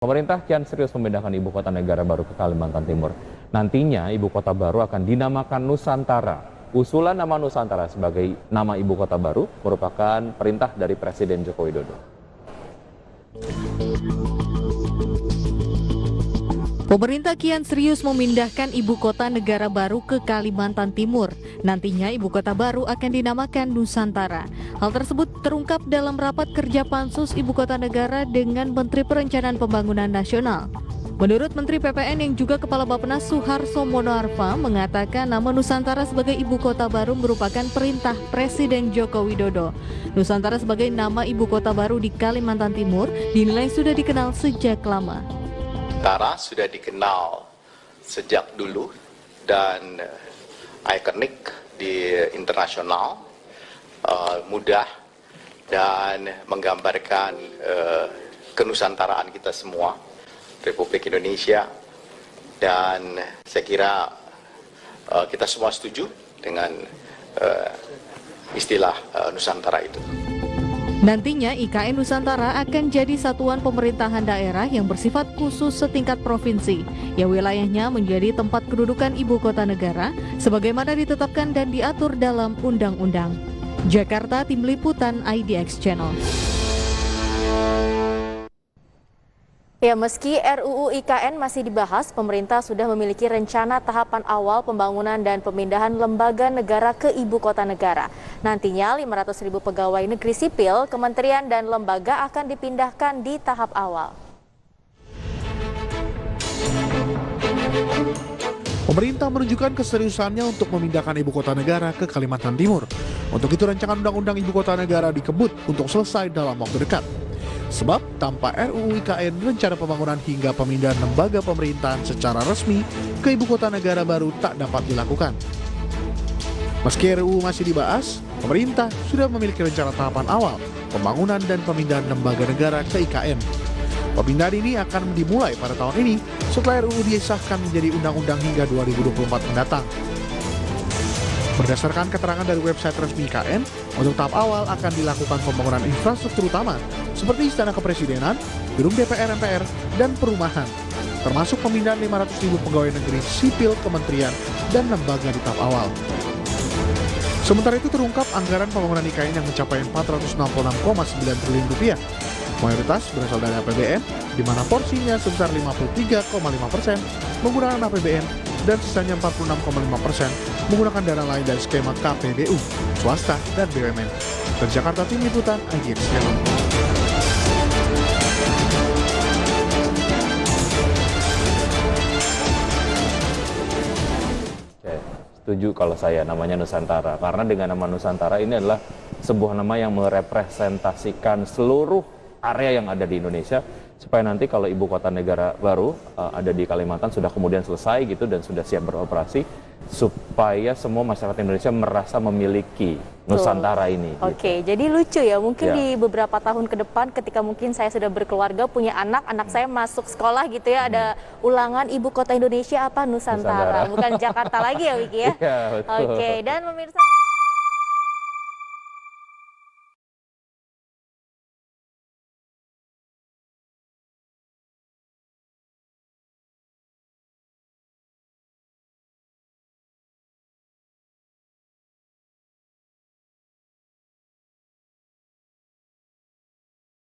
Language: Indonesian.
Pemerintah kian serius memindahkan ibu kota negara baru ke Kalimantan Timur. Nantinya ibu kota baru akan dinamakan Nusantara. Usulan nama Nusantara sebagai nama ibu kota baru merupakan perintah dari Presiden Joko Widodo. Pemerintah kian serius memindahkan ibu kota negara baru ke Kalimantan Timur. Nantinya ibu kota baru akan dinamakan Nusantara. Hal tersebut terungkap dalam rapat kerja Pansus Ibu Kota Negara dengan Menteri Perencanaan Pembangunan Nasional. Menurut Menteri PPN yang juga Kepala Bappenas Suharso Monoarfa mengatakan nama Nusantara sebagai ibu kota baru merupakan perintah Presiden Joko Widodo. Nusantara sebagai nama ibu kota baru di Kalimantan Timur dinilai sudah dikenal sejak lama. Nusantara sudah dikenal sejak dulu dan ikonik di internasional, mudah dan menggambarkan kenusantaraan kita semua, Republik Indonesia, dan saya kira kita semua setuju dengan istilah Nusantara itu. Nantinya IKN Nusantara akan jadi satuan pemerintahan daerah yang bersifat khusus setingkat provinsi, yang wilayahnya menjadi tempat kedudukan ibu kota negara, sebagaimana ditetapkan dan diatur dalam undang-undang. Jakarta, Tim Liputan IDX Channel. Ya, meski RUU IKN masih dibahas, pemerintah sudah memiliki rencana tahapan awal pembangunan dan pemindahan lembaga negara ke ibu kota negara. Nantinya 500.000 pegawai negeri sipil, kementerian dan lembaga akan dipindahkan di tahap awal. Pemerintah menunjukkan keseriusannya untuk memindahkan ibu kota negara ke Kalimantan Timur. Untuk itu rancangan undang-undang ibu kota negara dikebut untuk selesai dalam waktu dekat. Sebab tanpa RUU IKN, rencana pembangunan hingga pemindahan lembaga pemerintahan secara resmi ke ibu kota negara baru tak dapat dilakukan. Meski RUU masih dibahas, pemerintah sudah memiliki rencana tahapan awal pembangunan dan pemindahan lembaga negara ke IKN. Pemindahan ini akan dimulai pada tahun ini setelah RUU disahkan menjadi undang-undang hingga 2024 mendatang. Berdasarkan keterangan dari website resmi IKN, untuk tahap awal akan dilakukan pembangunan infrastruktur utama seperti Istana Kepresidenan, Gedung DPR MPR, dan perumahan, termasuk pemindahan 500.000 pegawai negeri sipil, kementerian, dan lembaga di tahap awal. Sementara itu terungkap anggaran pembangunan IKN yang mencapai 466,9 triliun rupiah. Mayoritas berasal dari APBN, di mana porsinya sebesar 53,5% menggunakan APBN dan sisanya 46,5% menggunakan dana lain dari skema KPBU, swasta, dan BUMN. Dari Jakarta, Tim Liputan IDX Channel. Setuju kalau saya namanya Nusantara, karena dengan nama Nusantara ini adalah sebuah nama yang merepresentasikan seluruh area yang ada di Indonesia, supaya nanti kalau ibu kota negara baru ada di Kalimantan sudah kemudian selesai gitu dan sudah siap beroperasi, supaya semua masyarakat Indonesia merasa memiliki Nusantara ini. Oke, jadi lucu ya, mungkin di beberapa tahun ke depan ketika mungkin saya sudah berkeluarga, punya anak saya masuk sekolah gitu ya, ada ulangan ibu kota Indonesia apa Nusantara. Bukan Jakarta lagi ya Wiki ya. Iya, betul. Oke, dan pemirsa